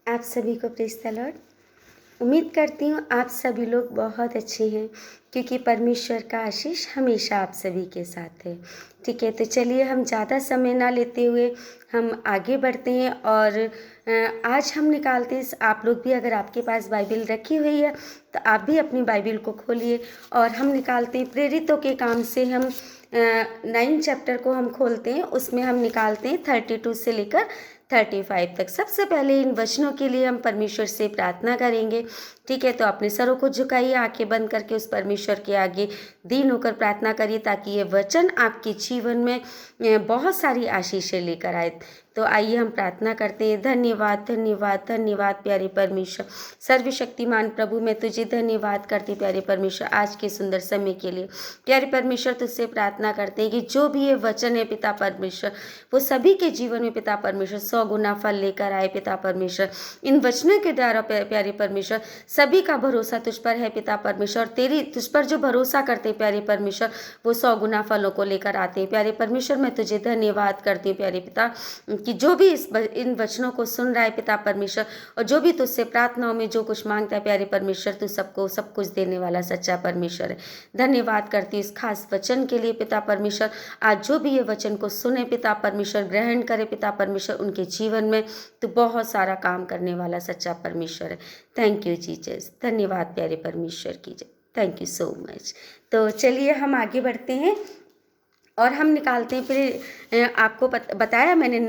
आप सभी को प्रेज़ द लॉर्ड। उम्मीद करती हूँ आप सभी लोग बहुत अच्छे हैं, क्योंकि परमेश्वर का आशीष हमेशा आप सभी के साथ है। ठीक है, तो चलिए हम ज़्यादा समय ना लेते हुए हम आगे बढ़ते हैं और आज हम निकालते हैं। आप लोग भी, अगर आपके पास बाइबिल रखी हुई है तो आप भी अपनी बाइबिल को खोलिए और हम निकालते हैं प्रेरितों के काम से। हम 9 चैप्टर को हम खोलते हैं, उसमें हम निकालते हैं 32 से लेकर 35 तक। सबसे पहले इन वचनों के लिए हम परमेश्वर से प्रार्थना करेंगे। ठीक है, तो अपने सरों को झुकाइए, आंखें बंद करके उस परमेश्वर के आगे दीन होकर प्रार्थना करिए, ताकि ये वचन आपके जीवन में बहुत सारी आशीषें लेकर आए। तो आइए हम प्रार्थना करते हैं। धन्यवाद धन्यवाद धन्यवाद प्यारे परमेश्वर, सर्वशक्तिमान प्रभु, मैं तुझे धन्यवाद करती प्यारे परमेश्वर आज के सुंदर समय के लिए। प्यारे परमेश्वर, तुझसे प्रार्थना करते हैं कि जो भी ये वचन है पिता परमेश्वर, वो सभी के जीवन में पिता परमेश्वर 100 गुना फल लेकर आए पिता परमेश्वर। इन वचनों के द्वारा प्यारे परमेश्वर सभी का भरोसा तुझ पर है पिता परमेश्वर, और तेरी तुझ पर जो भरोसा करते हैं प्यारे परमेश्वर, वो 100 गुना फलों को लेकर आते हैं। प्यारे परमेश्वर, मैं तुझे धन्यवाद करती हूँ प्यारे पिता, कि जो भी इन वचनों को सुन रहा है पिता परमेश्वर, और जो भी तुझसे प्रार्थनाओं में जो कुछ मांगता है प्यारे परमेश्वर, तू सबको सब कुछ देने वाला सच्चा परमेश्वर है। धन्यवाद करती हूँ इस खास वचन के लिए पिता परमेश्वर। आज जो भी ये वचन को सुने पिता परमेश्वर, ग्रहण करे पिता परमेश्वर, उनके जीवन में तो बहुत सारा काम करने वाला सच्चा परमेश्वर है। थैंक यू जीसस, धन्यवाद प्यारे परमेश्वर की जय। Thank you so much. तो चलिए हम आगे बढ़ते हैं और हम निकालते हैं। फिर आपको बताया मैंने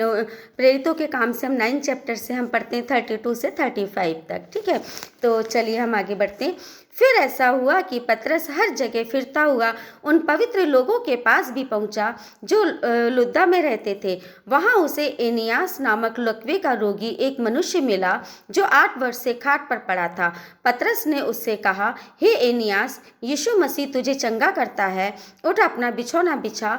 प्रेरितों के काम से हम 9 चैप्टर से हम पढ़ते हैं 32 से 35 तक। ठीक है, तो चलिए हम आगे बढ़ते हैं। फिर ऐसा हुआ कि पतरस हर जगह फिरता हुआ उन पवित्र लोगों के पास भी पहुंचा जो लुद्दा में रहते थे। वहां उसे एनियास नामक लकवे का रोगी एक मनुष्य मिला, जो 8 वर्ष से खाट पर पड़ा था। पतरस ने उससे कहा, हे एनियास, यीशु मसीह तुझे चंगा करता है, उठ अपना बिछौना बिछा।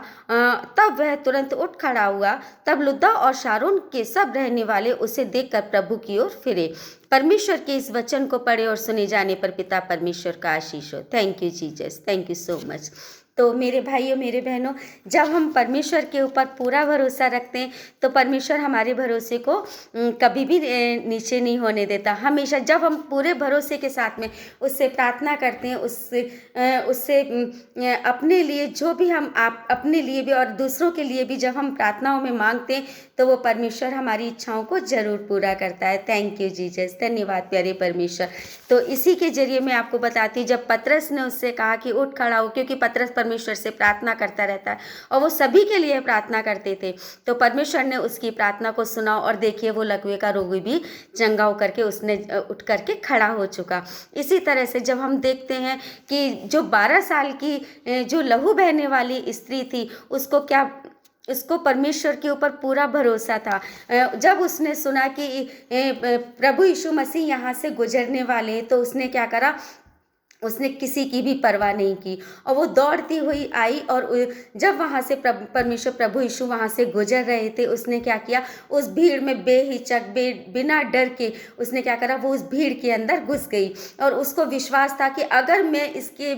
तब वह तुरंत उठ खड़ा हुआ। तब लुद्दा और शारोन के सब रहने वाले उसे देखकर प्रभु की ओर फिरे। परमेश्वर के इस वचन को पढ़े और सुने जाने पर पिता परमेश्वर का आशीष हो। Thank you Jesus, thank you so much. तो मेरे भाइयों मेरे बहनों, जब हम परमेश्वर के ऊपर पूरा भरोसा रखते हैं तो परमेश्वर हमारे भरोसे को कभी भी नीचे नहीं होने देता। हमेशा जब हम पूरे भरोसे के साथ में उससे प्रार्थना करते हैं, उससे अपने लिए जो भी हम आप अपने लिए भी और दूसरों के लिए भी जब हम प्रार्थनाओं में मांगते हैं, तो वो परमेश्वर हमारी इच्छाओं को जरूर पूरा करता है। थैंक यू जीसस, धन्यवाद प्यारे परमेश्वर। तो इसी के जरिए मैं आपको बताती हूँ, जब पतरस ने उससे कहा कि उठ खड़ा हो, क्योंकि पतरस परमेश्वर से प्रार्थना करता रहता है और वो सभी के लिए प्रार्थना करते थे, तो परमेश्वर ने उसकी प्रार्थना को सुना और देखिए वो लकवे का रोगी भी चंगा होकर के उसने उठ करके खड़ा हो चुका। इसी तरह से जब हम देखते हैं कि जो 12 साल की जो लहू बहने वाली स्त्री थी, उसको परमेश्वर के ऊपर पूरा भरोसा था। जब उसने सुना कि प्रभु यीशु मसीह यहाँ से गुजरने वाले हैं, तो उसने क्या करा, उसने किसी की भी परवाह नहीं की और वो दौड़ती हुई आई। और जब वहाँ से परमेश्वर प्रभु यीशु वहाँ से गुजर रहे थे, उसने क्या किया, उस भीड़ में बेहिचक बिना डर के उसने क्या करा, वो उस भीड़ के अंदर घुस गई। और उसको विश्वास था कि अगर मैं इसके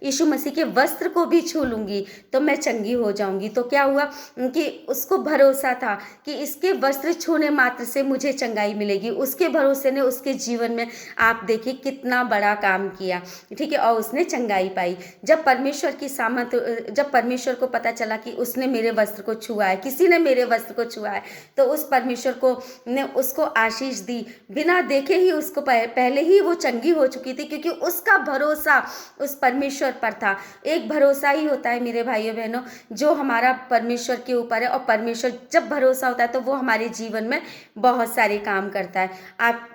यीशु मसीह के वस्त्र को भी छू लूँगी तो मैं चंगी हो जाऊँगी। तो क्या हुआ कि उसको भरोसा था कि इसके वस्त्र छूने मात्र से मुझे चंगाई मिलेगी। उसके भरोसे ने उसके जीवन में आप देखिए कितना बड़ा काम किया। ठीक है, और उसने चंगाई पाई। जब परमेश्वर की सामर्थ, जब परमेश्वर को पता चला कि उसने मेरे वस्त्र को छुआ है, किसी ने मेरे वस्त्र को छुआ है, तो उस परमेश्वर को ने उसको आशीष दी। बिना देखे ही उसको पहले ही वो चंगी हो चुकी थी, क्योंकि उसका भरोसा उस परमेश्वर पर था। एक भरोसा ही होता है मेरे भाइयों बहनों, जो हमारा परमेश्वर के ऊपर है, और परमेश्वर जब भरोसा होता है तो वो हमारे जीवन में बहुत सारे काम करता है।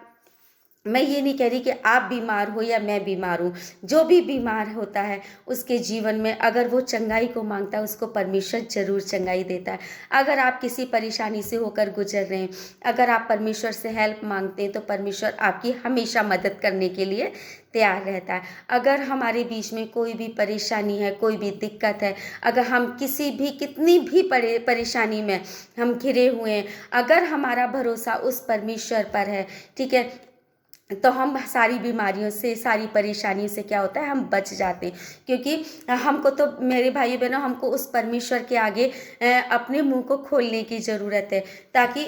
मैं ये नहीं कह रही कि आप बीमार हो या मैं बीमार हूँ, जो भी बीमार होता है उसके जीवन में अगर वो चंगाई को मांगता है, उसको परमेश्वर जरूर चंगाई देता है। अगर आप किसी परेशानी से होकर गुजर रहे हैं, अगर आप परमेश्वर से हेल्प मांगते हैं, तो परमेश्वर आपकी हमेशा मदद करने के लिए तैयार रहता है। अगर हमारे बीच में कोई भी परेशानी है, कोई भी दिक्कत है, अगर हम कितनी भी परेशानी में हम घिरे हुए हैं, अगर हमारा भरोसा उस परमेश्वर पर है, ठीक है, तो हम सारी बीमारियों से, सारी परेशानियों से क्या होता है, हम बच जाते हैं। क्योंकि हमको तो मेरे भाई बहनों, हमको उस परमेश्वर के आगे अपने मुंह को खोलने की ज़रूरत है, ताकि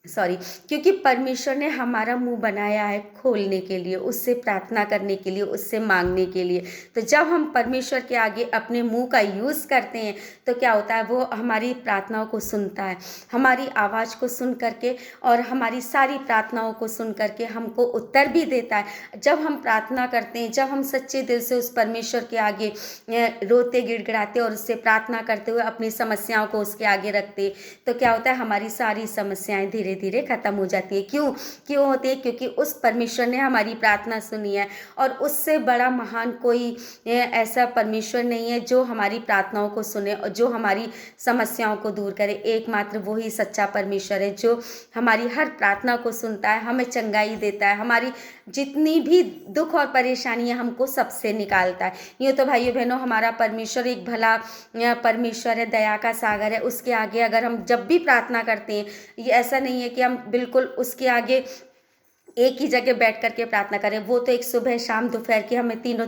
सॉरी, क्योंकि परमेश्वर ने हमारा मुंह बनाया है खोलने के लिए, उससे प्रार्थना करने के लिए, उससे मांगने के लिए। तो जब हम परमेश्वर के आगे अपने मुंह का यूज़ करते हैं तो क्या होता है, वो हमारी प्रार्थनाओं को सुनता है, हमारी आवाज़ को सुन करके और हमारी सारी प्रार्थनाओं को सुन करके हमको उत्तर भी देता है। जब हम प्रार्थना करते हैं, जब हम सच्चे दिल से उस परमेश्वर के आगे रोते गिड़गिड़ाते और उससे प्रार्थना करते हुए अपनी समस्याओं को उसके आगे रखते, तो क्या होता है, हमारी सारी समस्याएं धीरे धीरे खत्म हो जाती है। क्यों होती है? क्योंकि उस परमेश्वर ने हमारी प्रार्थना सुनी है, और उससे बड़ा महान कोई ऐसा परमेश्वर नहीं है जो हमारी प्रार्थनाओं को सुने और जो हमारी समस्याओं को दूर करे। एकमात्र वो ही सच्चा परमेश्वर है जो हमारी हर प्रार्थना को सुनता है, हमें चंगाई देता है, हमारी जितनी भी दुख और परेशानियां हमको सबसे निकालता है। यूँ तो भाइयों बहनों, हमारा परमेश्वर एक भला परमेश्वर है, दया का सागर है। उसके आगे अगर हम जब भी प्रार्थना करते हैं, ये ऐसा नहीं है कि हम बिल्कुल उसके आगे एक ही जगह बैठ करके प्रार्थना करें। वो तो एक सुबह शाम दोपहर की हमें तीनों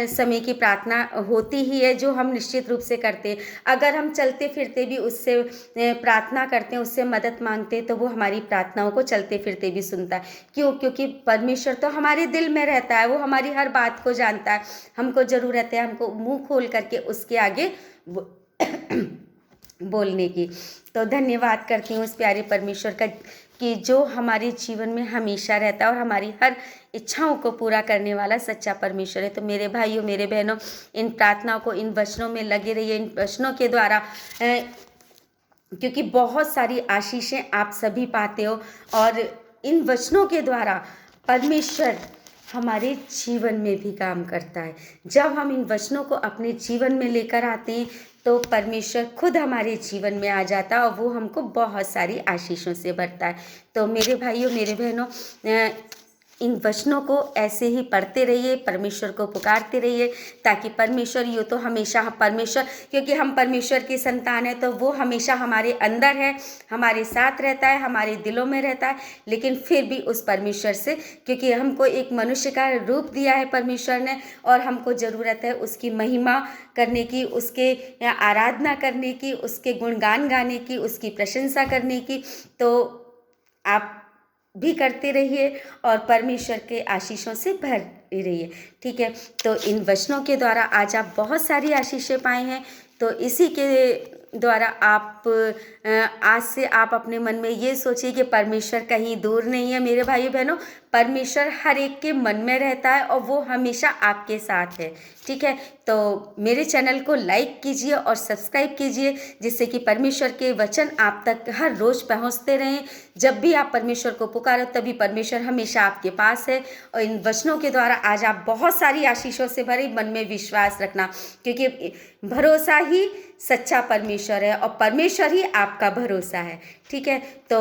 समय की प्रार्थना होती ही है जो हम निश्चित रूप से करते हैं। अगर हम चलते फिरते भी उससे प्रार्थना करते हैं, उससे मदद मांगते हैं, तो वो हमारी प्रार्थनाओं को चलते फिरते भी सुनता है। क्यों? क्योंकि परमेश्वर तो हमारे दिल में रहता है, वो हमारी हर बात को जानता है। हमको ज़रूरत है हमको मुंह खोल करके उसके आगे बोलने की। तो धन्यवाद करती हूँ उस प्यारे परमेश्वर का कि जो हमारे जीवन में हमेशा रहता है और हमारी हर इच्छाओं को पूरा करने वाला सच्चा परमेश्वर है। तो मेरे भाइयों, मेरे बहनों, इन प्रार्थनाओं को, इन वचनों में लगे रहिए, इन वचनों के द्वारा क्योंकि बहुत सारी आशीषें आप सभी पाते हो, और इन वचनों के द्वारा परमेश्वर हमारे जीवन में भी काम करता है। जब हम इन वचनों को अपने जीवन में लेकर आते हैं तो परमेश्वर खुद हमारे जीवन में आ जाता है और वो हमको बहुत सारी आशीषों से भरता है। तो मेरे भाइयों, मेरे बहनों, इन वचनों को ऐसे ही पढ़ते रहिए, परमेश्वर को पुकारते रहिए, ताकि परमेश्वर, यूँ तो हमेशा परमेश्वर, क्योंकि हम परमेश्वर की संतान हैं तो वो हमेशा हमारे अंदर है, हमारे साथ रहता है, हमारे दिलों में रहता है। लेकिन फिर भी उस परमेश्वर से, क्योंकि हमको एक मनुष्य का रूप दिया है परमेश्वर ने, और हमको ज़रूरत है उसकी महिमा करने की, उसके आराधना करने की, उसके गुणगान गाने की, उसकी प्रशंसा करने की। तो आप भी करते रहिए और परमेश्वर के आशीषों से भरे रहिए। ठीक है, तो इन वचनों के द्वारा आज आप बहुत सारी आशीषें पाए हैं। तो इसी के द्वारा आप आज से आप अपने मन में ये सोचिए कि परमेश्वर कहीं दूर नहीं है। मेरे भाई बहनों, परमेश्वर हर एक के मन में रहता है और वो हमेशा आपके साथ है। ठीक है, तो मेरे चैनल को लाइक कीजिए और सब्सक्राइब कीजिए, जिससे कि परमेश्वर के वचन आप तक हर रोज़ पहुंचते रहें। जब भी आप परमेश्वर को पुकारो तभी परमेश्वर हमेशा आपके पास है। और इन वचनों के द्वारा आज आप बहुत सारी आशीषों से भरे, मन में विश्वास रखना, क्योंकि भरोसा ही सच्चा परमेश्वर है और परमेश्वर ही आपका भरोसा है। ठीक है, तो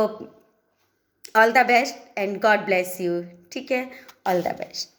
all the best and God bless you. ठीक है, ऑल द बेस्ट।